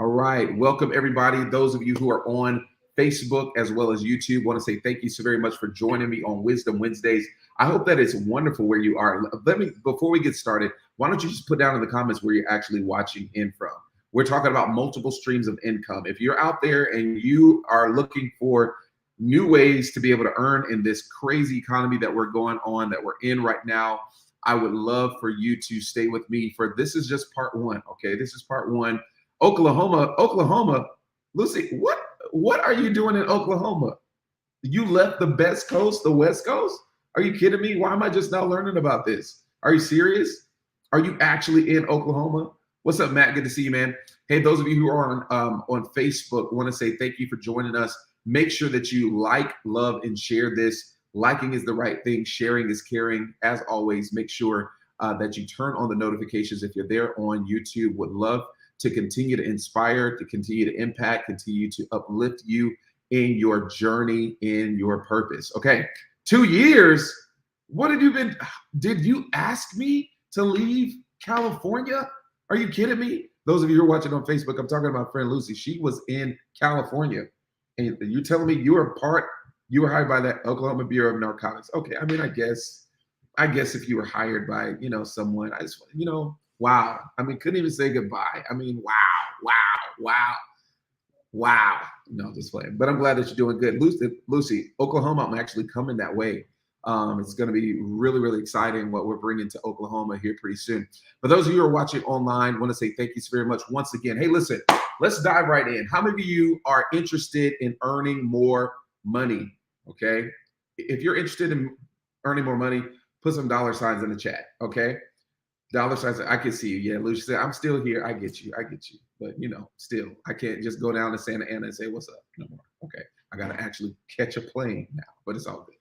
All right. Welcome, everybody. Those of you who are on Facebook as well as YouTube, want to say thank you so very much for joining me on Wisdom Wednesdays. I hope that it's wonderful where you are. Before we get started, why don't you just put down in the comments where you're actually watching in from? We're talking about multiple streams of income. If you're out there and you are looking for new ways to be able to earn in this crazy economy that we're in right now, I would love for you to stay with me for this is just part one. Okay, this is part one. Oklahoma, Lucy, what are you doing in Oklahoma? You left the best coast, the West Coast? Are you kidding me? Why am I just now learning about this? Are you serious? Are you actually in Oklahoma? What's up, Matt? Good to see you, man. Hey, those of you who are on Facebook, want to say thank you for joining us. Make sure that you like, love, and share this. Liking is the right thing. Sharing is caring. As always, make sure that you turn on the notifications if you're there on YouTube. Would love to continue to inspire, to continue to impact, continue to uplift you in your journey, in your purpose. Okay, 2 years. What have you been? Did you ask me to leave California? Are you kidding me? Those of you who are watching on Facebook, I'm talking about friend Lucy. She was in California. And you're telling me you were hired by that Oklahoma Bureau of Narcotics. Okay, I mean, I guess if you were hired by, someone, wow. I mean, couldn't even say goodbye. I mean, wow. No, just playing. But I'm glad that you're doing good. Lucy, Oklahoma, I'm actually coming that way. It's going to be really, really exciting what we're bringing to Oklahoma here pretty soon. For those of you who are watching online, I want to say thank you so very much once again. Hey, listen, let's dive right in. How many of you are interested in earning more money? Okay. If you're interested in earning more money, put some dollar signs in the chat. Okay. Dollar signs. I can see you. Yeah. Lucy said, I'm still here. I get you. But still, I can't just go down to Santa Ana and say, what's up? No more. Okay. I got to actually catch a plane now, but it's all good.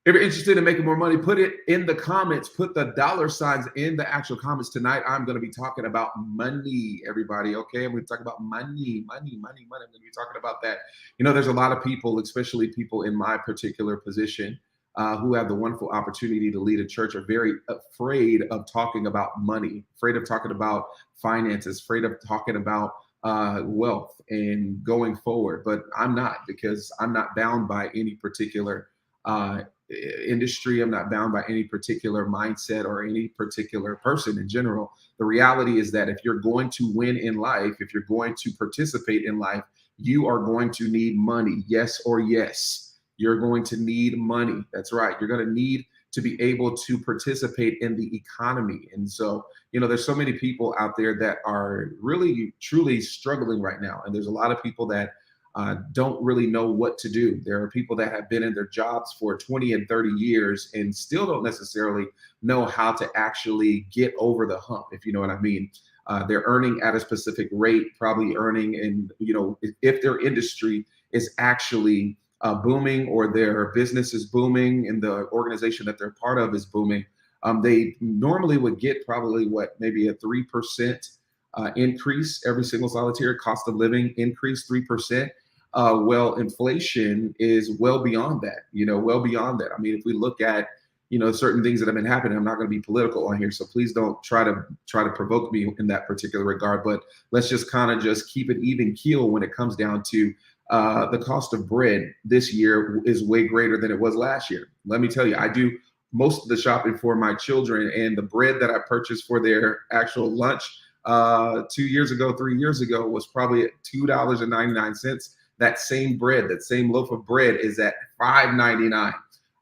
If you're interested in making more money, put it in the comments. Put the dollar signs in the actual comments. Tonight, I'm going to be talking about money, everybody. Okay, I'm going to talk about money. I'm going to be talking about that. There's a lot of people, especially people in my particular position, who have the wonderful opportunity to lead a church, are very afraid of talking about money, afraid of talking about finances, afraid of talking about wealth and going forward. But I'm not, because I'm not bound by any particular industry. I'm not bound by any particular mindset or any particular person in general. The reality is that if you're going to win in life, if you're going to participate in life, you are going to need money. Yes or yes. You're going to need money. That's right. You're going to need to be able to participate in the economy. And so, there's so many people out there that are really, truly struggling right now. And there's a lot of people that don't really know what to do. There are people that have been in their jobs for 20 and 30 years and still don't necessarily know how to actually get over the hump, if you know what I mean. They're earning at a specific rate, probably earning, and if their industry is actually booming, or their business is booming and the organization that they're part of is booming, they normally would get probably maybe a 3% increase every single solitary cost of living increase, 3%. Well, inflation is well beyond that, well beyond that. I mean, if we look at, certain things that have been happening, I'm not going to be political on here, so please don't try to provoke me in that particular regard. But let's just kind of just keep it even keel when it comes down to the cost of bread this year is way greater than it was last year. Let me tell you, I do most of the shopping for my children, and the bread that I purchased for their actual lunch 2 years ago, 3 years ago, was probably at $2.99. That same bread, that same loaf of bread is at $5.99.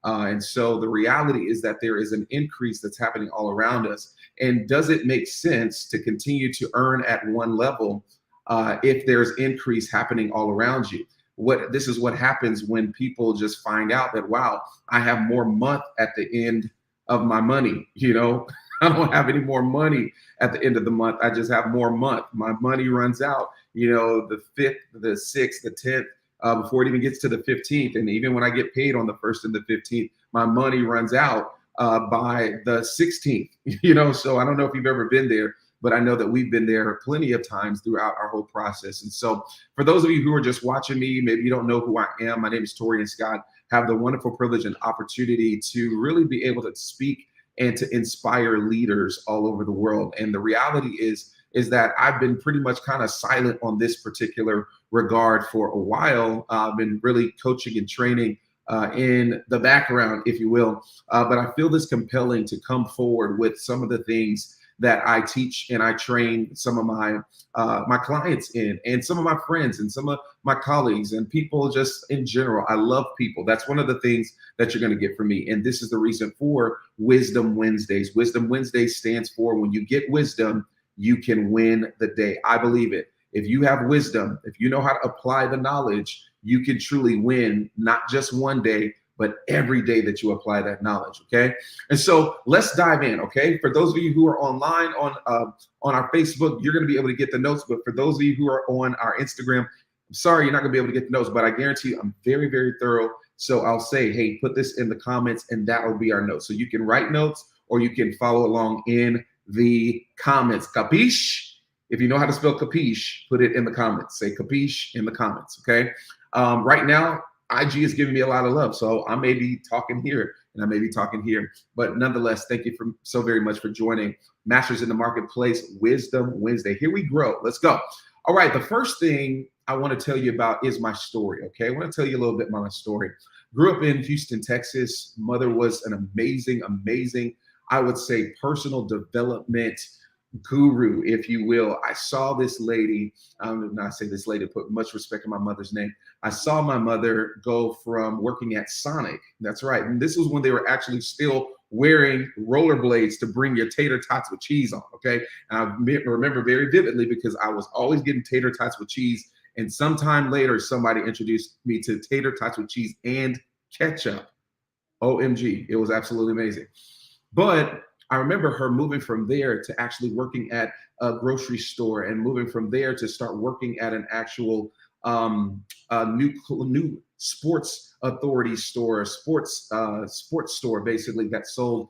And so the reality is that there is an increase that's happening all around us. And does it make sense to continue to earn at one level if there's increase happening all around you? This is what happens when people just find out that, wow, I have more month at the end of my money. I don't have any more money at the end of the month. I just have more month. My money runs out, the 5th, the 6th, the 10th, before it even gets to the 15th. And even when I get paid on the 1st and the 15th, my money runs out by the 16th, so I don't know if you've ever been there, but I know that we've been there plenty of times throughout our whole process. And so for those of you who are just watching me, maybe you don't know who I am. My name is Torian Scott. Have the wonderful privilege and opportunity to really be able to speak and to inspire leaders all over the world. And the reality is is that I've been pretty much kind of silent on this particular regard for a while. I've been really coaching and training in the background, if you will. But I feel this compelling to come forward with some of the things that I teach and I train some of my clients in, and some of my friends and some of my colleagues and people just in general. I love people. That's one of the things that you're going to get from me. And this is the reason for Wisdom Wednesdays. Wisdom Wednesdays stands for when you get wisdom, you can win the day. I believe it. If you have wisdom, if you know how to apply the knowledge, you can truly win, not just one day, but every day that you apply that knowledge. Okay. And so let's dive in. Okay. For those of you who are online on our Facebook, you're going to be able to get the notes. But for those of you who are on our Instagram, I'm sorry, you're not going to be able to get the notes, but I guarantee you I'm very, very thorough. So I'll say, hey, put this in the comments and that will be our notes. So you can write notes or you can follow along in the comments. Capiche? If you know how to spell capiche, put it in the comments. Say capiche in the comments. Okay. Right now, IG is giving me a lot of love. So I may be talking here and I may be talking here. But nonetheless, thank you so very much for joining Masters in the Marketplace Wisdom Wednesday. Here we grow. Let's go. All right. The first thing I want to tell you about is my story. Okay. I want to tell you a little bit about my story. Grew up in Houston, Texas. Mother was an amazing, I would say, personal development guru, if you will. I saw this lady, I'm not say this lady, put much respect in my mother's name. I saw my mother go from working at Sonic. That's right. And this was when they were actually still wearing rollerblades to bring your tater tots with cheese on. Okay. And I remember very vividly because I was always getting tater tots with cheese. And sometime later, somebody introduced me to tater tots with cheese and ketchup. OMG. It was absolutely amazing. But I remember her moving from there to actually working at a grocery store and moving from there to start working at an actual new sports authority store, sports store basically that sold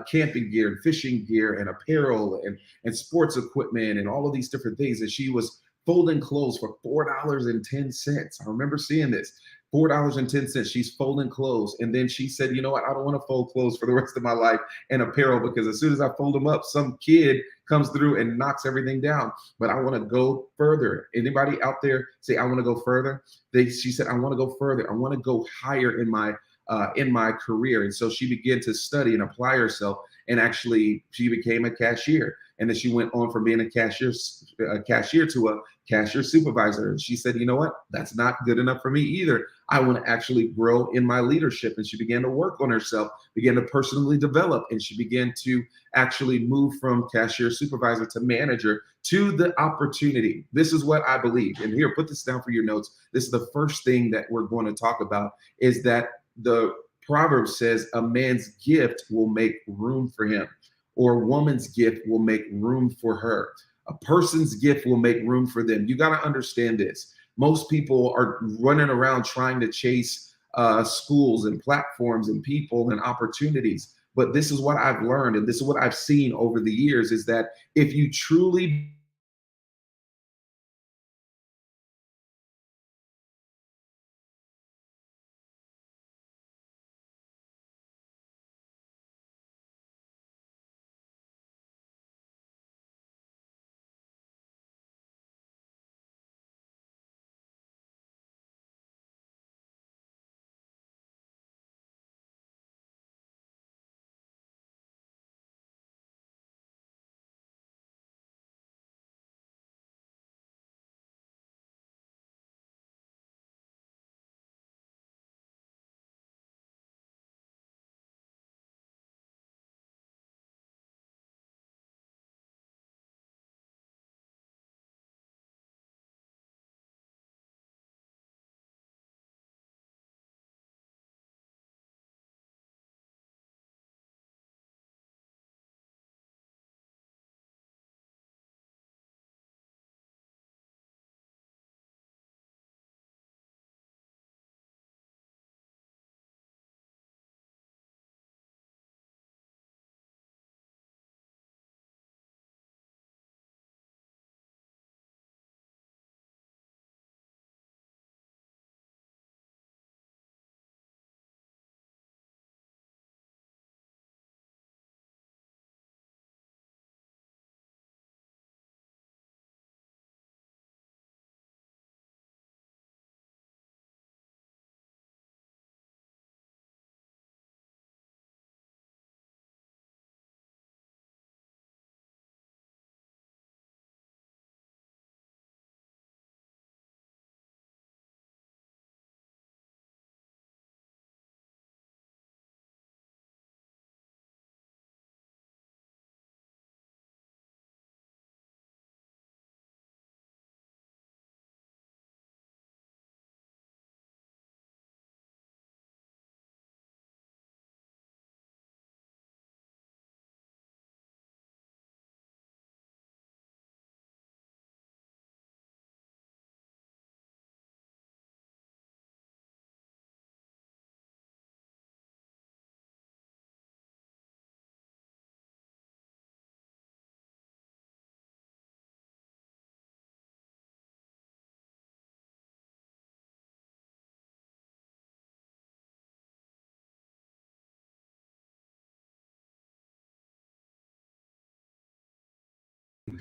camping gear and fishing gear and apparel and sports equipment and all of these different things. And she was folding clothes for $4.10. I remember seeing this. $4.10. She's folding clothes. And then she said, you know what? I don't want to fold clothes for the rest of my life and apparel because as soon as I fold them up, some kid comes through and knocks everything down. But I want to go further. Anybody out there say, I want to go further? She said, I want to go further. I want to go higher in my career. And so she began to study and apply herself. And actually, she became a cashier. And then she went on from being a cashier to a cashier supervisor. And she said, you know what? That's not good enough for me either. I want to actually grow in my leadership. And she began to work on herself, began to personally develop. And she began to actually move from cashier supervisor to manager to the opportunity. This is what I believe. And here, put this down for your notes. This is the first thing that we're going to talk about is that the proverb says a man's gift will make room for him, or a woman's gift will make room for her. A person's gift will make room for them. You got to understand this. Most people are running around trying to chase schools and platforms and people and opportunities. But this is what I've learned, and this is what I've seen over the years, is that if you truly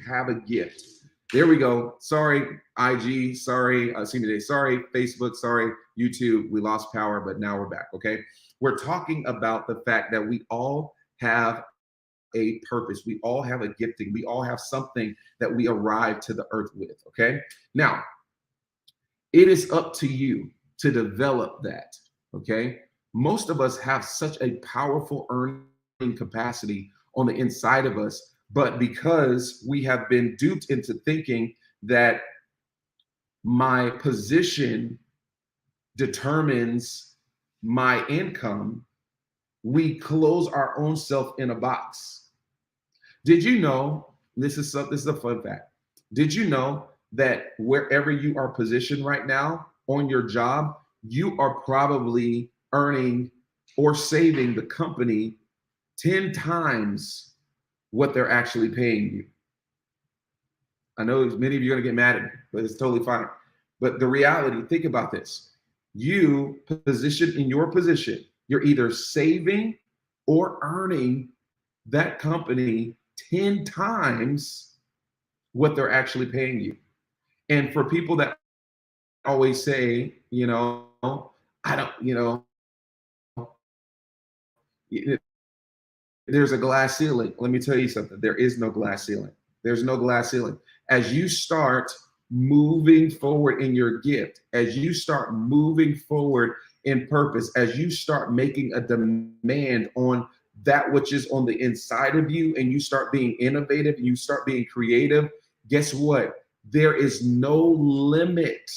have a gift. There we go. Sorry, IG. Sorry, see me today. Sorry, Facebook. Sorry, YouTube. We lost power, but now we're back. Okay. We're talking about the fact that we all have a purpose. We all have a gifting. We all have something that we arrive to the earth with. Okay. Now, it is up to you to develop that. Okay. Most of us have such a powerful earning capacity on the inside of us, but because we have been duped into thinking that my position determines my income, we close our own self in a box. Did you know, this is a fun fact. Did you know that wherever you are positioned right now on your job, you are probably earning or saving the company 10 times what they're actually paying you? I know many of you are going to get mad at me, but it's totally fine. But the reality, think about this. You position in your position, you're either saving or earning that company 10 times what they're actually paying you. And for people that always say, I don't, there's a glass ceiling. Let me tell you something. There is no glass ceiling. There's no glass ceiling. As you start moving forward in your gift, as you start moving forward in purpose, as you start making a demand on that which is on the inside of you, and you start being innovative and you start being creative, guess what? There is no limit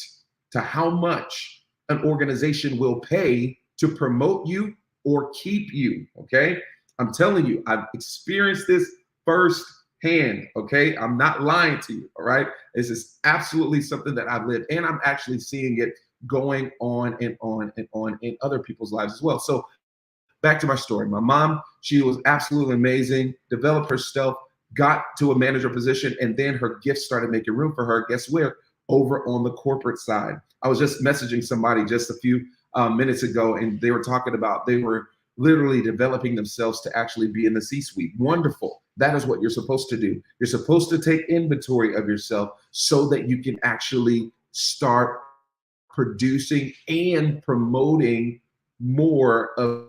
to how much an organization will pay to promote you or keep you. Okay. I'm telling you, I've experienced this firsthand. Okay. I'm not lying to you. All right. This is absolutely something that I've lived, and I'm actually seeing it going on and on and on in other people's lives as well. So back to my story. My mom, she was absolutely amazing, developed her stuff, got to a manager position, and then her gifts started making room for her. Guess where? Over on the corporate side. I was just messaging somebody just a few minutes ago, and they were talking about they were literally developing themselves to actually be in the C-suite. Wonderful. That is what you're supposed to do. You're supposed to take inventory of yourself so that you can actually start producing and promoting more of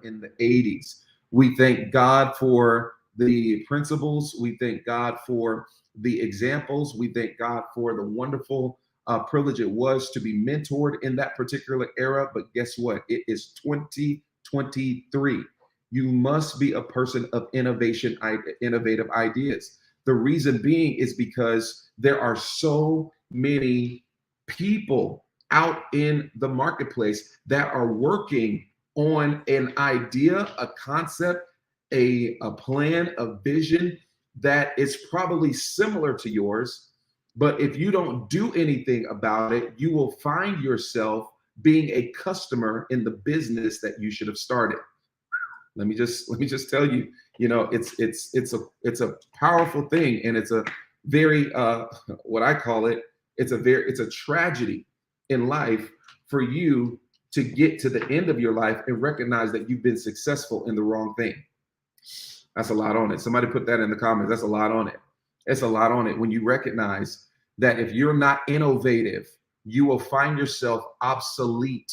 in the 80s. We thank God for the principles. We thank God for the examples. We thank God for the wonderful privilege it was to be mentored in that particular era. But guess what? It is 2023. You must be a person of innovation, innovative ideas. The reason being is because there are so many people out in the marketplace that are working on an idea, a concept, a plan, a vision that is probably similar to yours. But if you don't do anything about it, you will find yourself being a customer in the business that you should have started. let me just tell you, it's a powerful thing, and it's a very what I call it, it's a tragedy in life for you to get to the end of your life and recognize that you've been successful in the wrong thing. That's a lot on it. Somebody put that in the comments. That's a lot on it. It's a lot on it when you recognize that if you're not innovative, you will find yourself obsolete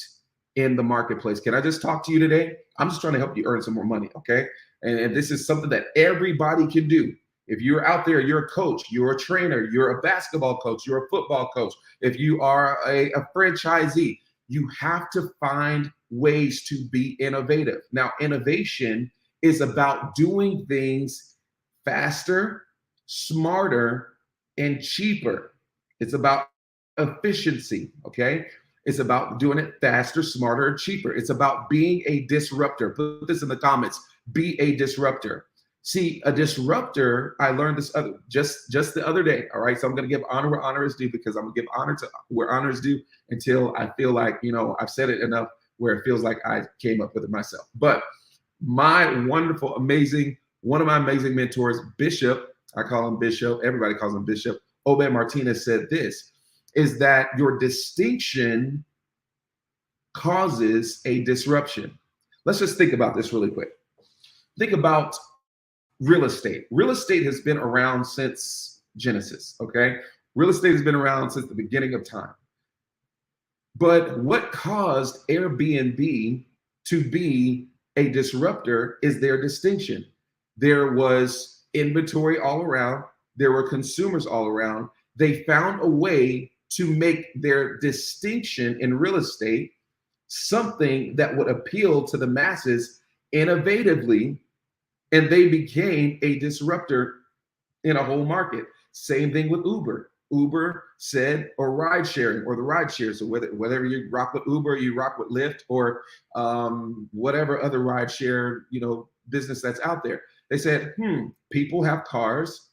in the marketplace. Can I just talk to you today? I'm just trying to help you earn some more money, okay? And this is something that everybody can do. If you're out there, you're a coach, you're a trainer, you're a basketball coach, you're a football coach, if you are a franchisee, you have to find ways to be innovative. Now, innovation is about doing things faster, smarter, and cheaper. It's about efficiency, okay? It's about doing it faster, smarter, and cheaper. It's about being a disruptor. Put this in the comments. Be a disruptor. See, a disruptor, I learned this just the other day, all right? So I'm going to give honor where honor is due, because I'm going to give honor to where honor is due until I feel like, I've said it enough where it feels like I came up with it myself. But my wonderful, amazing, one of my amazing mentors, Bishop, I call him Bishop, everybody calls him Bishop, Obed Martinez, said this, is that your distinction causes a disruption. Let's just think about this really quick. Think about real estate. Real estate has been around since Genesis, okay? Real estate has been around since the beginning of time. But what caused Airbnb to be a disruptor is their distinction. There was inventory all around. There were consumers all around. They found a way to make their distinction in real estate something that would appeal to the masses innovatively, and they became a disruptor in a whole market. Same thing with Uber. Uber said, or ride sharing, or the ride share. So whether you rock with Uber, you rock with Lyft, or whatever other ride share, business that's out there. They said, people have cars.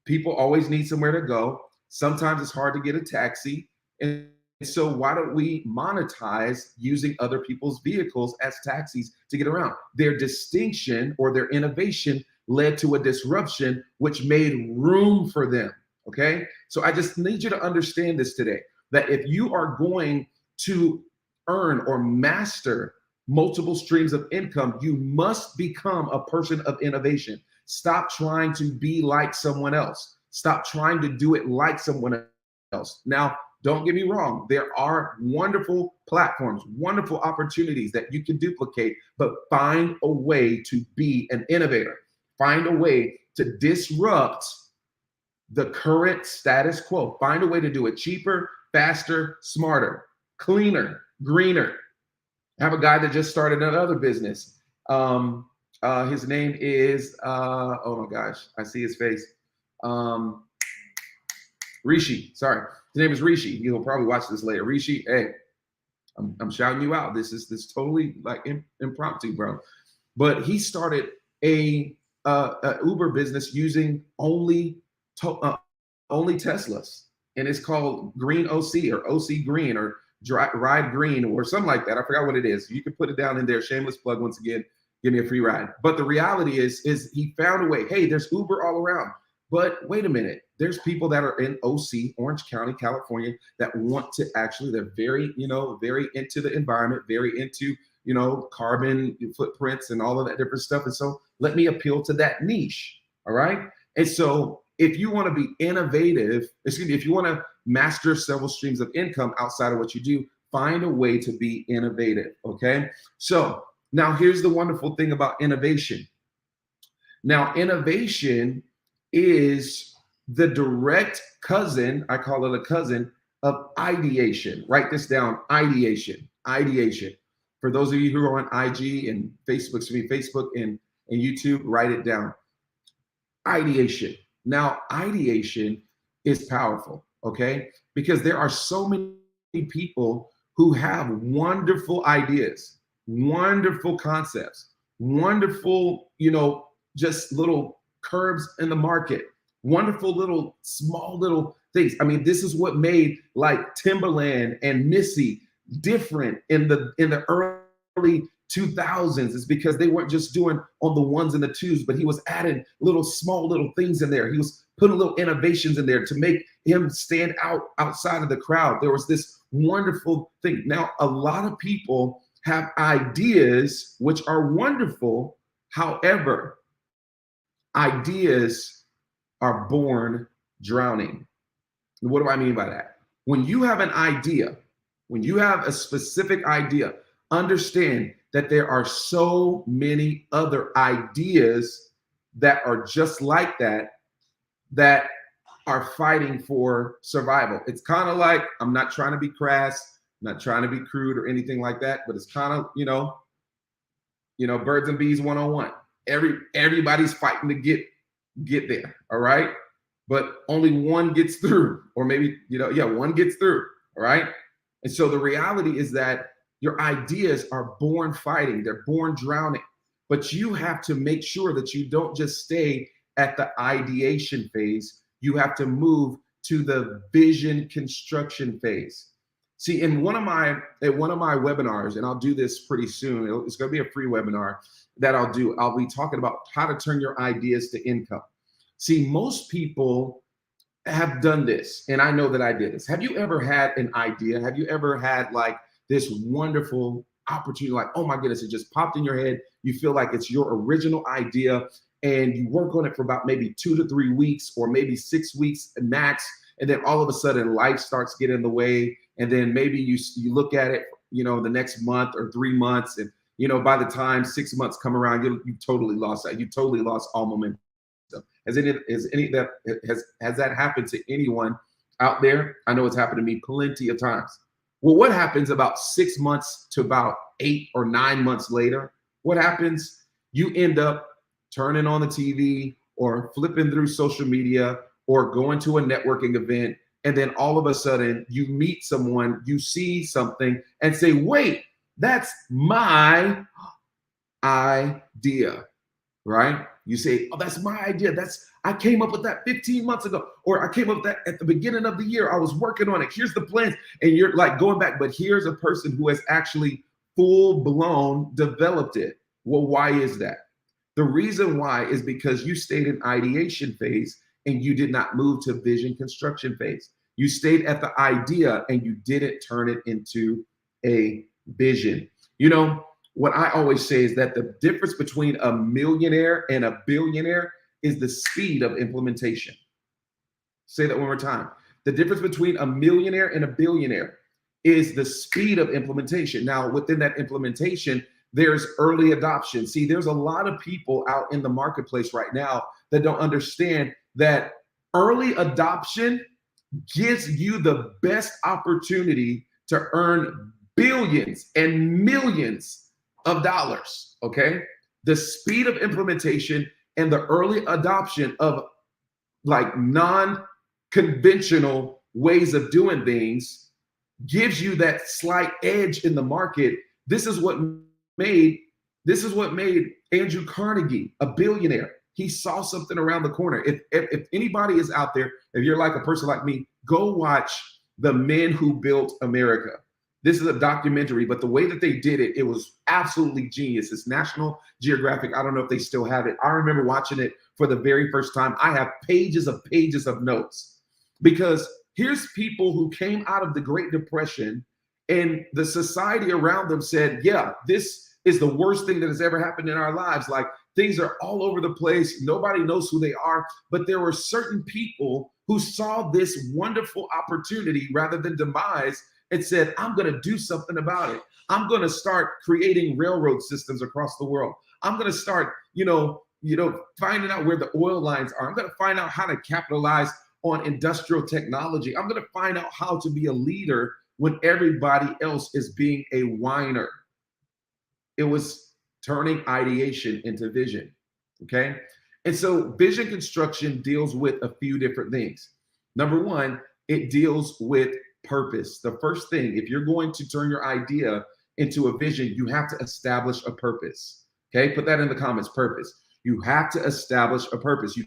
People always need somewhere to go. Sometimes it's hard to get a taxi. And so why don't we monetize using other people's vehicles as taxis to get around? Their distinction or their innovation led to a disruption, which made room for them. Okay. So I just need you to understand this today, that if you are going to earn or master multiple streams of income, you must become a person of innovation. Stop trying to be like someone else. Stop trying to do it like someone else. Now, don't get me wrong. There are wonderful platforms, wonderful opportunities that you can duplicate, but find a way to be an innovator. Find a way to disrupt the current status quo. Find a way to do it cheaper, faster, smarter, cleaner, greener. I have a guy that just started another business. His name is, oh my gosh, I see his face. Rishi, sorry. His name is Rishi. You'll probably watch this later. Rishi, hey, I'm shouting you out. This is totally like impromptu, bro. But he started a Uber business using only Teslas, and it's called Green OC or OC Green or Ride Green or something like that. I forgot what it is. You can put it down in there. Shameless plug once again. Give me a free ride. But the reality is he found a way. Hey, there's Uber all around. But wait a minute. There's people that are in OC, Orange County, California, that want to actually, they're very, very into the environment, very into, carbon footprints and all of that different stuff. And so let me appeal to that niche. All right. And so if you want to be innovative, if you want to master several streams of income outside of what you do, find a way to be innovative. Okay. So now here's the wonderful thing about innovation. Now, innovation is the direct cousin, I call it a cousin, of ideation. Write this down, ideation. For those of you who are on IG and Facebook and YouTube, write it down. Ideation. Now, ideation is powerful, okay? Because there are so many people who have wonderful ideas, wonderful concepts, wonderful, just little curves in the market, wonderful little, small little things. I mean, this is what made like Timberland and Missy different in the early 2000s is because they weren't just doing on the ones and the twos, but he was adding little small little things in there. He was putting little innovations in there to make him stand out outside of the crowd. There was this wonderful thing. Now, a lot of people have ideas which are wonderful. However, ideas are born drowning. What do I mean by that? When you have an idea, when you have a specific idea, understand that there are so many other ideas that are just like that, that are fighting for survival. It's kind of like, I'm not trying to be crass, I'm not trying to be crude or anything like that, but it's kind of, birds and bees 101. Everybody's fighting to get there, all right? But only one gets through, or maybe, one gets through, all right? And so the reality is that your ideas are born fighting, they're born drowning, but you have to make sure that you don't just stay at the ideation phase. You have to move to the vision construction phase. See, at one of my webinars, and I'll do this pretty soon, it's going to be a free webinar that I'll do. I'll be talking about how to turn your ideas to income. See, most people have done this, and I know that I did this. Have you ever had an idea? Have you ever had like this wonderful opportunity, like, oh my goodness, it just popped in your head. You feel like it's your original idea, and you work on it for about maybe 2 to 3 weeks, or maybe 6 weeks max. And then all of a sudden life starts getting in the way. And then maybe you look at it, the next month or 3 months. And, by the time 6 months come around, you totally lost that. You totally lost all momentum. Has that happened to anyone out there? I know it's happened to me plenty of times. Well, what happens about 6 months to about 8 or 9 months later? What happens? You end up turning on the TV or flipping through social media or going to a networking event. And then all of a sudden you meet someone, you see something and say, wait, that's my idea, right? You say, oh, that's my idea. I came up with that 15 months ago, or I came up with that at the beginning of the year. I was working on it. Here's the plans. And you're like going back, but here's a person who has actually full blown developed it. Well, why is that? The reason why is because you stayed in ideation phase and you did not move to vision construction phase. You stayed at the idea and you didn't turn it into a vision. What I always say is that the difference between a millionaire and a billionaire is the speed of implementation. Say that one more time. The difference between a millionaire and a billionaire is the speed of implementation. Now, within that implementation, there's early adoption. See, there's a lot of people out in the marketplace right now that don't understand that early adoption gives you the best opportunity to earn billions and millions of dollars, okay? The speed of implementation and the early adoption of like non-conventional ways of doing things gives you that slight edge in the market. This is what made Andrew Carnegie a billionaire. He saw something around the corner. If anybody is out there, if you're like a person like me, go watch The Men Who Built America. This is a documentary, but the way that they did it, it was absolutely genius. It's National Geographic. I don't know if they still have it. I remember watching it for the very first time. I have pages of notes, because here's people who came out of the Great Depression and the society around them said, yeah, this is the worst thing that has ever happened in our lives. Like, things are all over the place. Nobody knows who they are. But there were certain people who saw this wonderful opportunity rather than demise and said, I'm going to do something about it. I'm going to start creating railroad systems across the world. I'm going to start, finding out where the oil lines are. I'm going to find out how to capitalize on industrial technology. I'm going to find out how to be a leader when everybody else is being a whiner. It was turning ideation into vision, okay? And so vision construction deals with a few different things. Number one, it deals with purpose. The first thing, if you're going to turn your idea into a vision, you have to establish a purpose, okay? Put that in the comments, purpose. You have to establish a purpose. You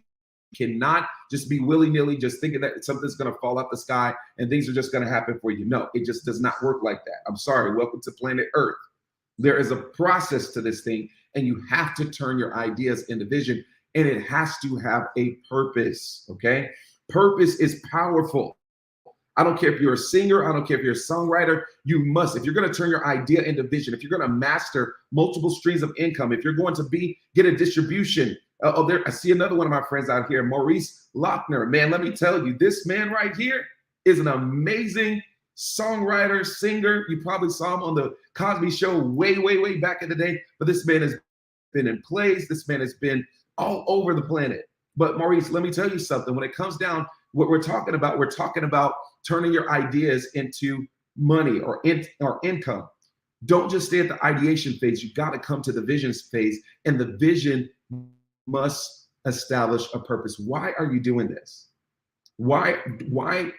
cannot just be willy-nilly, just thinking that something's going to fall out the sky and things are just going to happen for you. No, it just does not work like that. I'm sorry. Welcome to planet Earth. There is a process to this thing, and you have to turn your ideas into vision, and it has to have a purpose. Okay. Purpose is powerful. I don't care if you're a singer, I don't care if you're a songwriter, you must. If you're going to turn your idea into vision, if you're going to master multiple streams of income, if you're going to get a distribution. There, I see another one of my friends out here, Maurice Lochner. Man, let me tell you, this man right here is an amazing songwriter, singer. You probably saw him on the Cosby Show way back in the day. But this man has been in plays. This man has been all over the planet. But Maurice, let me tell you something. When it comes down, what we're talking about turning your ideas into money or income. Don't just stay at the ideation phase. You got to come to the vision phase, and the vision must establish a purpose. Why are you doing this? Why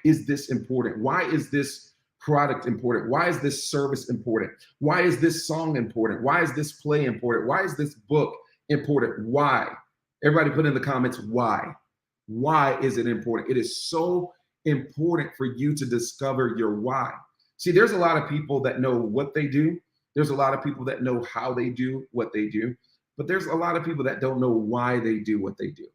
is this important? Why is this product important? Why is this service important? Why is this song important? Why is this play important? Why is this book important? Why? Everybody put in the comments, why? Why is it important? It is so important for you to discover your why. See, there's a lot of people that know what they do. There's a lot of people that know how they do what they do, but there's a lot of people that don't know why they do what they do.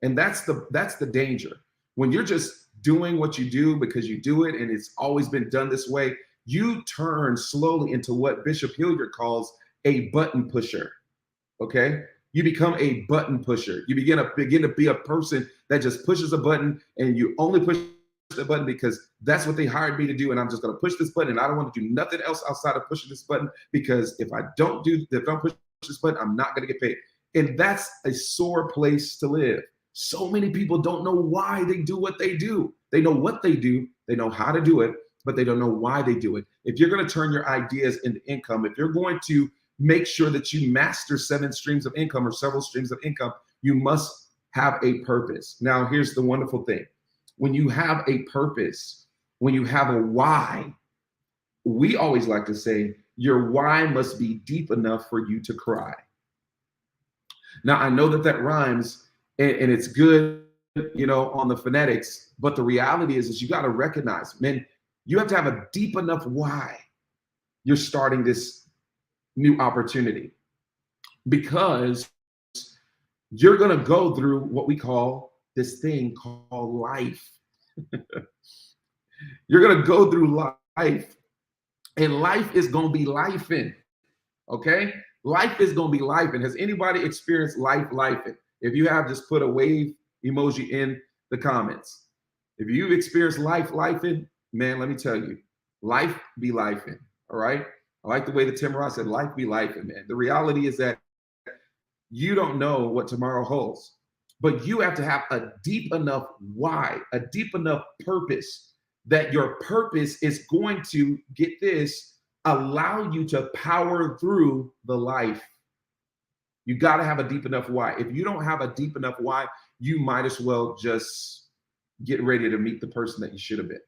And that's the danger. When you're just doing what you do because you do it and it's always been done this way, you turn slowly into what Bishop Hilliard calls a button pusher. Okay? You become a button pusher. You begin to be a person that just pushes a button, and you only push the button because that's what they hired me to do, and I'm just going to push this button, and I don't want to do nothing else outside of pushing this button, because if I don't push this button, I'm not going to get paid. And that's a sore place to live. So many people don't know why they do what they do. They know what they do, they know how to do it, but they don't know why they do it. If you're going to turn your ideas into income, if you're going to make sure that you master 7 streams of income or several streams of income, you must have a purpose. Now, here's the wonderful thing. When you have a purpose, when you have a why, we always like to say your why must be deep enough for you to cry. Now, I know that rhymes and it's good, on the phonetics, but the reality is you got to recognize, man, you have to have a deep enough why you're starting this new opportunity, because you're going to go through what we call this thing called life. You're going to go through life, and life is going to be lifing. Okay? Life is going to be lifing. Has anybody experienced lifing? If you have, just put a wave emoji in the comments. If you've experienced lifing, man, let me tell you, life be lifing. All right? I like the way that Tim Ross said, life be lifing, man. The reality is that you don't know what tomorrow holds, but you have to have a deep enough why, a deep enough purpose, that your purpose is going to, get this, allow you to power through the life. You got to have a deep enough why. If you don't have a deep enough why, you might as well just get ready to meet the person that you should have been.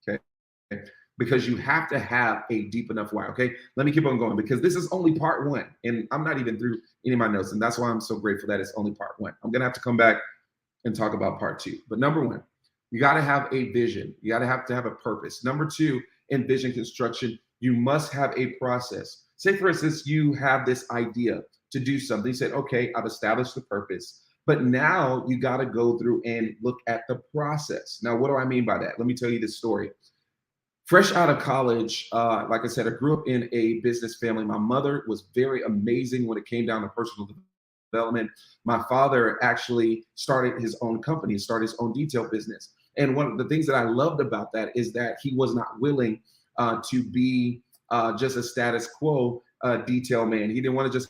Okay? Because you have to have a deep enough why. Okay, let me keep on going, because this is only part 1, and I'm not even through any of my notes, and that's why I'm so grateful that it's only part 1. I'm gonna have to come back and talk about part 2. But number 1, you got to have a vision. You got to have a purpose. Number 2, in vision construction, you must have a process. Say, for instance, you have this idea to do something. You said, okay, I've established the purpose, but now you got to go through and look at the process. Now, what do I mean by that? Let me tell you this story. Fresh out of college, like I said, I grew up in a business family. My mother was very amazing when it came down to personal development. My father actually started his own company, started his own detail business. And one of the things that I loved about that is that he was not willing to be just a status quo detail man. He didn't want to just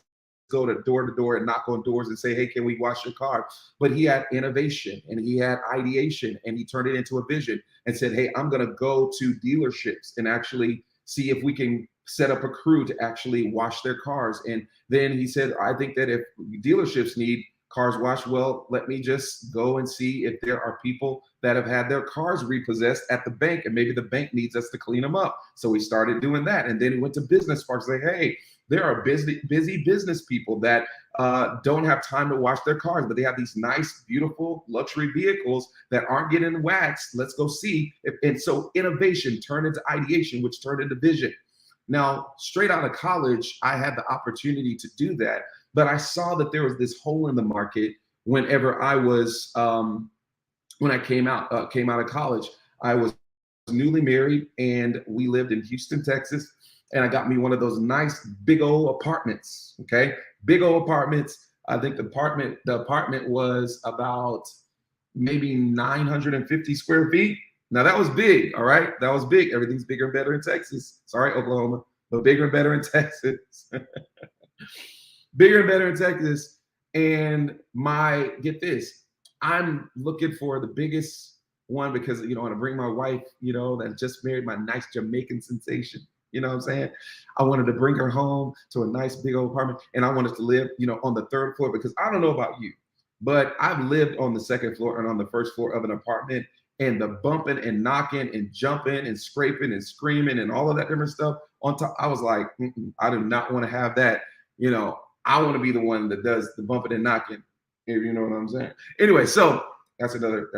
go to door and knock on doors and say, hey, can we wash your car? But he had innovation, and he had ideation, and he turned it into a vision and said, hey, I'm going to go to dealerships and actually see if we can set up a crew to actually wash their cars. And then he said, I think that if dealerships need cars washed, well, let me just go and see if there are people that have had their cars repossessed at the bank, and maybe the bank needs us to clean them up. So we started doing that. And then he went to business parks and say, hey, there are busy business people that don't have time to wash their cars, but they have these nice, beautiful luxury vehicles that aren't getting waxed. Let's go see. And so innovation turned into ideation, which turned into vision. Now, straight out of college, I had the opportunity to do that, but I saw that there was this hole in the market whenever I was when I came out of college. I was newly married, and we lived in Houston, Texas, and I got me one of those nice big old apartments. Okay, big old apartments. I think the apartment was about maybe 950 square feet. Now that was big, all right? That was big. Everything's bigger and better in Texas. Sorry, Oklahoma, but bigger and better in Texas. Bigger and better in Texas. And get this, I'm looking for the biggest one because, I want to bring my wife, that just married, my nice Jamaican sensation. You know what I'm saying? I wanted to bring her home to a nice big old apartment, and I wanted to live, on the third floor, because I don't know about you, but I've lived on the second floor and on the first floor of an apartment, and the bumping and knocking and jumping and scraping and screaming and all of that different stuff on top. I was like, I do not want to have that. I want to be the one that does the bumping and knocking, if you know what I'm saying. Anyway, so that's another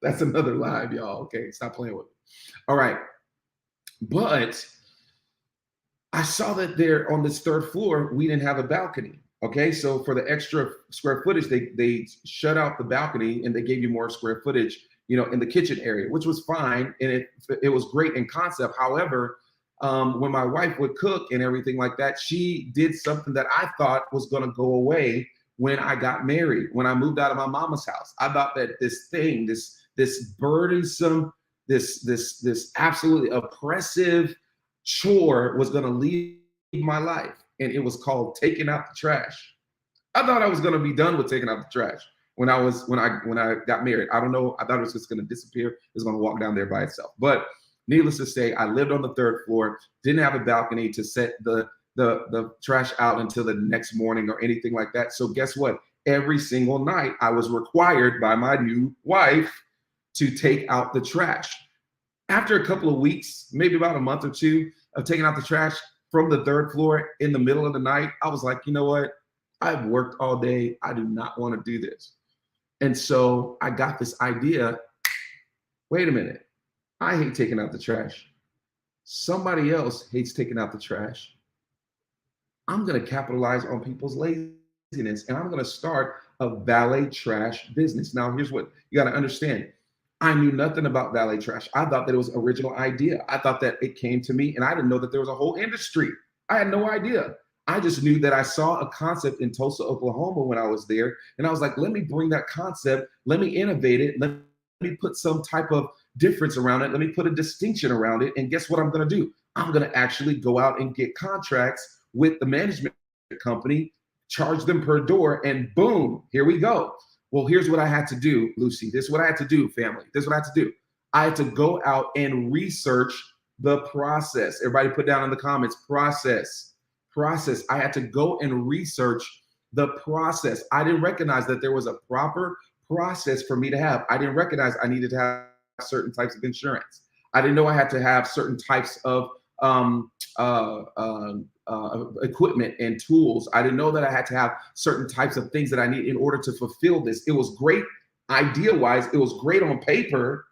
that's another live, y'all. Okay, stop playing with me. All right. But I saw that there on this third floor, we didn't have a balcony. Okay, so for the extra square footage, they shut out the balcony and they gave you more square footage, in the kitchen area, which was fine, and it was great in concept. However, when my wife would cook and everything like that, she did something that I thought was going to go away when I got married. When I moved out of my mama's house, I thought that this burdensome, this absolutely oppressive chore was going to leave my life. And it was called taking out the trash. I thought I was going to be done with taking out the trash when I got married. I don't know. I thought it was just going to disappear. It was going to walk down there by itself. But needless to say, I lived on the third floor, didn't have a balcony to set the trash out until the next morning or anything like that. So guess what? Every single night I was required by my new wife to take out the trash. After a couple of weeks, maybe about a month or two of taking out the trash from the third floor in the middle of the night, I was like, you know what? I've worked all day. I do not want to do this. And so I got this idea. Wait a minute. I hate taking out the trash. Somebody else hates taking out the trash. I'm going to capitalize on people's laziness, and I'm going to start a valet trash business. Now, here's what you got to understand. I knew nothing about valet trash. I thought that it was an original idea. I thought that it came to me, and I didn't know that there was a whole industry. I had no idea. I just knew that I saw a concept in Tulsa, Oklahoma when I was there, and I was like, let me bring that concept, let me innovate it, let me put some type of difference around it, let me put a distinction around it, and guess what I'm going to do? I'm going to actually go out and get contracts with the management company, charge them per door, and boom, here we go. Well, here's what I had to do, Lucy. This is what I had to do, family. This is what I had to do. I had to go out and research the process. Everybody put down in the comments, process. I had to go and research the process. I didn't recognize that there was a proper process for me to have. I didn't recognize I needed to have certain types of insurance. I didn't know I had to have certain types of equipment and tools. I didn't know that I had to have certain types of things that I need in order to fulfill this. It was great idea-wise. It was great on paper.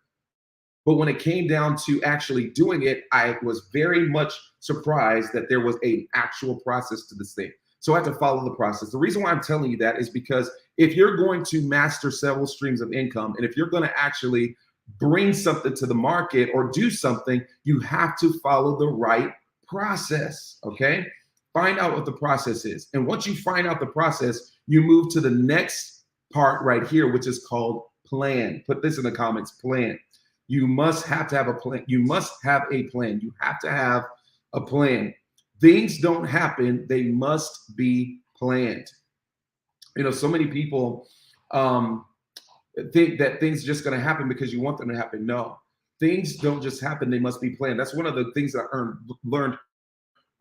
But when it came down to actually doing it, I was very much surprised that there was an actual process to this thing. So I had to follow the process. The reason why I'm telling you that is because if you're going to master several streams of income, and if you're going to actually bring something to the market or do something, you have to follow the right process, okay? Find out what the process is. And once you find out the process, you move to the next part right here, which is called plan. Put this in the comments, plan. You must have to have a plan. You must have a plan. You have to have a plan. Things don't happen. They must be planned. So many people think that things are just going to happen because you want them to happen. No, things don't just happen. They must be planned. That's one of the things that I learned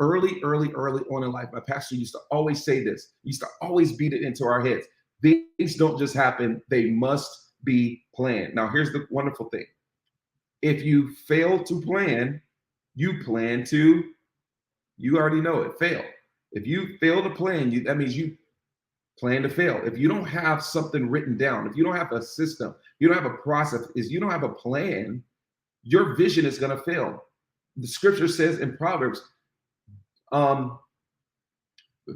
early on in life. My pastor used to always say this. He used to always beat it into our heads. Things don't just happen. They must be planned. Now, here's the wonderful thing. If you fail to plan, you already know it, fail. If you fail to plan, that means you plan to fail. If you don't have something written down, if you don't have a system, you don't have a process, if you don't have a plan, your vision is going to fail. The scripture says in Proverbs, um,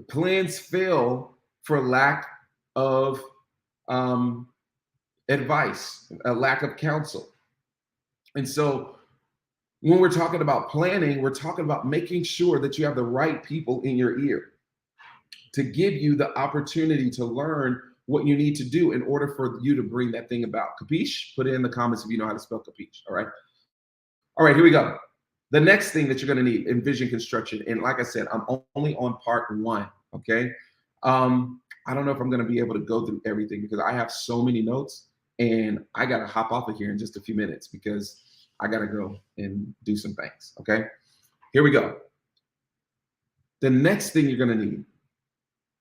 plans fail for lack of um, advice, a lack of counsel. And so when we're talking about planning, we're talking about making sure that you have the right people in your ear to give you the opportunity to learn what you need to do in order for you to bring that thing about. Capiche? Put it in the comments if you know how to spell capiche. All right. All right, here we go. The next thing that you're going to need in vision construction, and like I said, I'm only on part 1. Okay. I don't know if I'm going to be able to go through everything because I have so many notes, and I got to hop off of here in just a few minutes because I got to go and do some things. Okay. Here we go. The next thing you're going to need.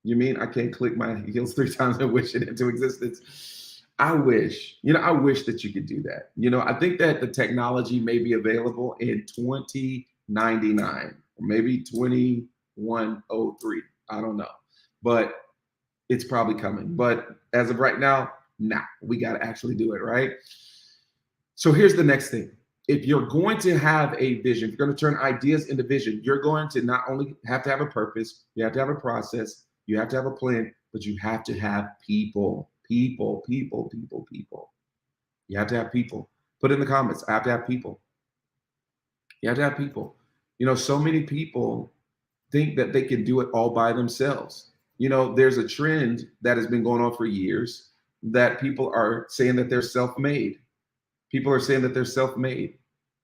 You mean I can't click my heels 3 times and wish it into existence? I wish that you could do that. I think that the technology may be available in 2099 or maybe 2103. I don't know, but it's probably coming. But as of right now, we got to actually do it, right? So here's the next thing. If you're going to have a vision, if you're going to turn ideas into vision, you're going to not only have to have a purpose, you have to have a process, you have to have a plan, but you have to have people. You have to have people. Put in the comments, I have to have people. You have to have people. So many people think that they can do it all by themselves. There's a trend that has been going on for years that people are saying that they're self-made. People are saying that they're self-made.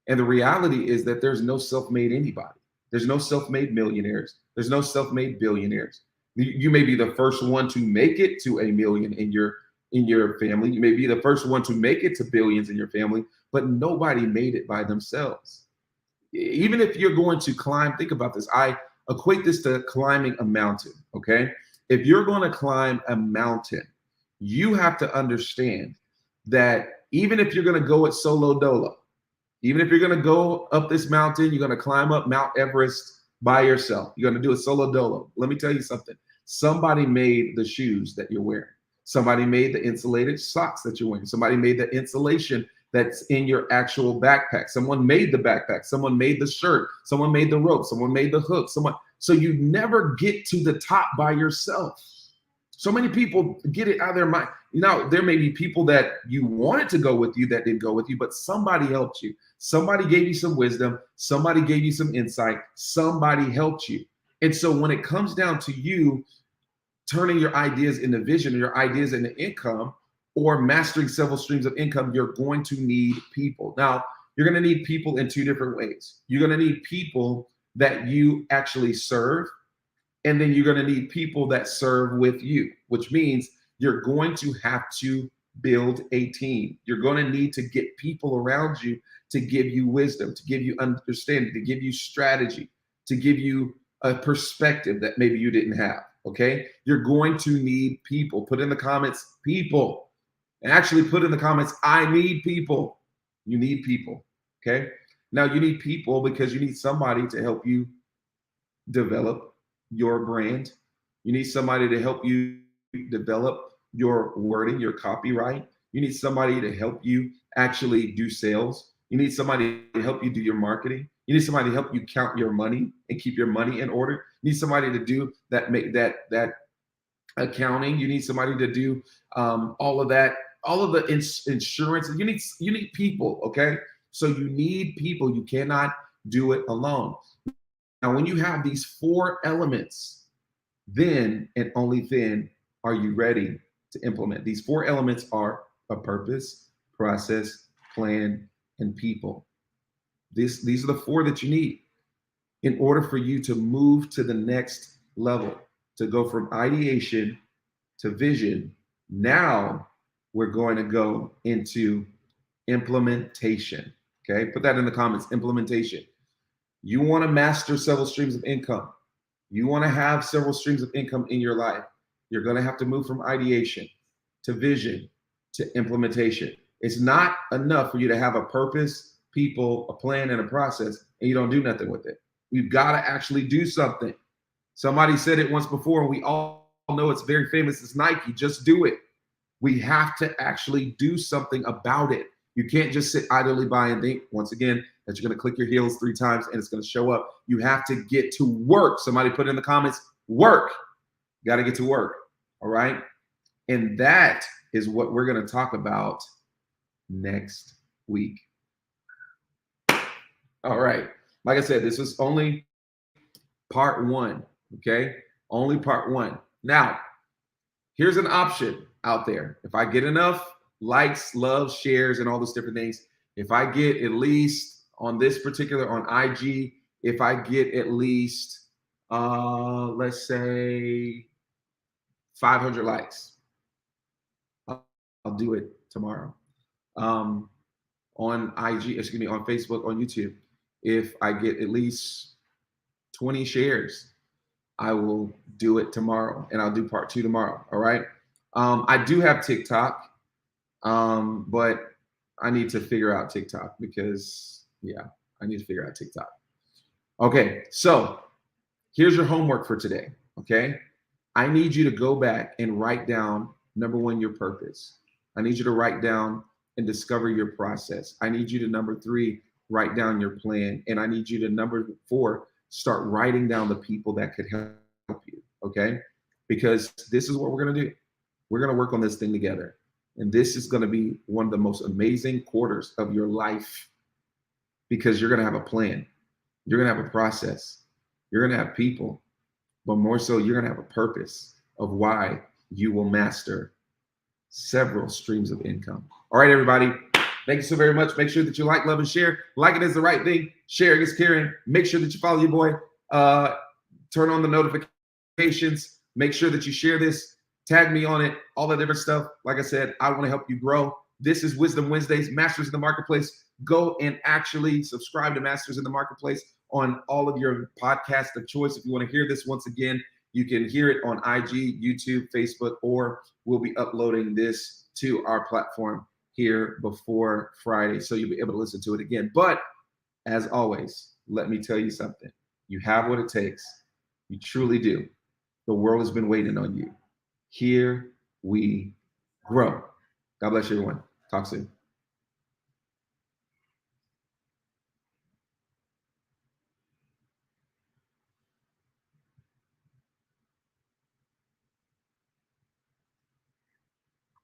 And the reality is that there's no self-made anybody. There's no self-made millionaires. There's no self-made billionaires. You may be the first one to make it to $1 million in your family. You may be the first one to make it to billions in your family, but nobody made it by themselves. Even if you're going to climb, think about this. I equate this to climbing a mountain, okay? If you're going to climb a mountain, you have to understand that even if you're going to go it solo dolo, even if you're going to go up this mountain, you're going to climb up Mount Everest by yourself. You're going to do it solo dolo. Let me tell you something. Somebody made the shoes that you're wearing. Somebody made the insulated socks that you're wearing. Somebody made the insulation that's in your actual backpack. Someone made the backpack. Someone made the shirt. Someone made the rope. Someone made the hook. So you never get to the top by yourself. So many people get it out of their mind. There may be people that you wanted to go with you that didn't go with you, but somebody helped you. Somebody gave you some wisdom. Somebody gave you some insight. Somebody helped you. And so when it comes down to you turning your ideas into vision, or your ideas into income, or mastering several streams of income, you're going to need people. Now, you're going to need people in 2 different ways. You're going to need people that you actually serve, and then you're going to need people that serve with you, which means you're going to have to build a team. You're going to need to get people around you to give you wisdom, to give you understanding, to give you strategy, to give you a perspective that maybe you didn't have. Okay. You're going to need people. Put in the comments, people. And actually put in the comments, I need people. You need people. Okay. Now you need people because you need somebody to help you develop your brand. You need somebody to help you develop your wording, your copyright. You need somebody to help you actually do sales. You need somebody to help you do your marketing. You need somebody to help you count your money and keep your money in order. You need somebody to do that, make that accounting. You need somebody to do all of that, all of the insurance. You need people, okay? So you need people. You cannot do it alone. Now, when you have these 4 elements, then and only then are you ready to implement. These 4 elements are a purpose, process, plan, and people. These are the 4 that you need in order for you to move to the next level, to go from ideation to vision. Now we're going to go into implementation. Okay, put that in the comments, implementation. You want to master several streams of income. You want to have several streams of income in your life. You're going to have to move from ideation to vision to implementation. It's not enough for you to have a purpose, people, a plan, and a process, and you don't do nothing with it. We've got to actually do something. Somebody said it once before, and we all know it's very famous. It's Nike. Just do it. We have to actually do something about it. You can't just sit idly by and think. Once again, that you're going to click your heels 3 times and it's going to show up. You have to get to work. Somebody put in the comments, work. You got to get to work. All right. And that is what we're going to talk about next week. All right. Like I said, this is only part 1. Okay. Only part 1. Now, here's an option out there. If I get enough likes, loves, shares, and all those different things, if I get at least on this particular, on IG, if I get at least, let's say 500 likes, I'll do it tomorrow. On IG, excuse me, on Facebook, on YouTube, if I get at least 20 shares, I will do it tomorrow, and I'll do part 2 tomorrow. All right. I do have TikTok, but I need to figure out TikTok because, yeah, I need to figure out TikTok. Okay, so here's your homework for today. Okay, I need you to go back and write down, number 1, your purpose. I need you to write down and discover your process. I need you to, number 3, write down your plan. And I need you to, number 4, start writing down the people that could help you. Okay, because this is what we're going to do. We're going to work on this thing together. And this is going to be one of the most amazing quarters of your life because you're going to have a plan. You're going to have a process. You're going to have people, but more so, you're going to have a purpose of why you will master several streams of income. All right, everybody. Thank you so very much. Make sure that you like, love, and share. Liking is the right thing. Sharing is caring. Make sure that you follow your boy. Turn on the notifications. Make sure that you share this. Tag me on it, all that different stuff. Like I said, I want to help you grow. This is Wisdom Wednesdays, Masters in the Marketplace. Go and actually subscribe to Masters in the Marketplace on all of your podcasts of choice. If you want to hear this once again, you can hear it on IG, YouTube, Facebook, or we'll be uploading this to our platform here before Friday. So you'll be able to listen to it again. But as always, let me tell you something. You have what it takes. You truly do. The world has been waiting on you. Here we grow. God bless you, everyone. Talk soon.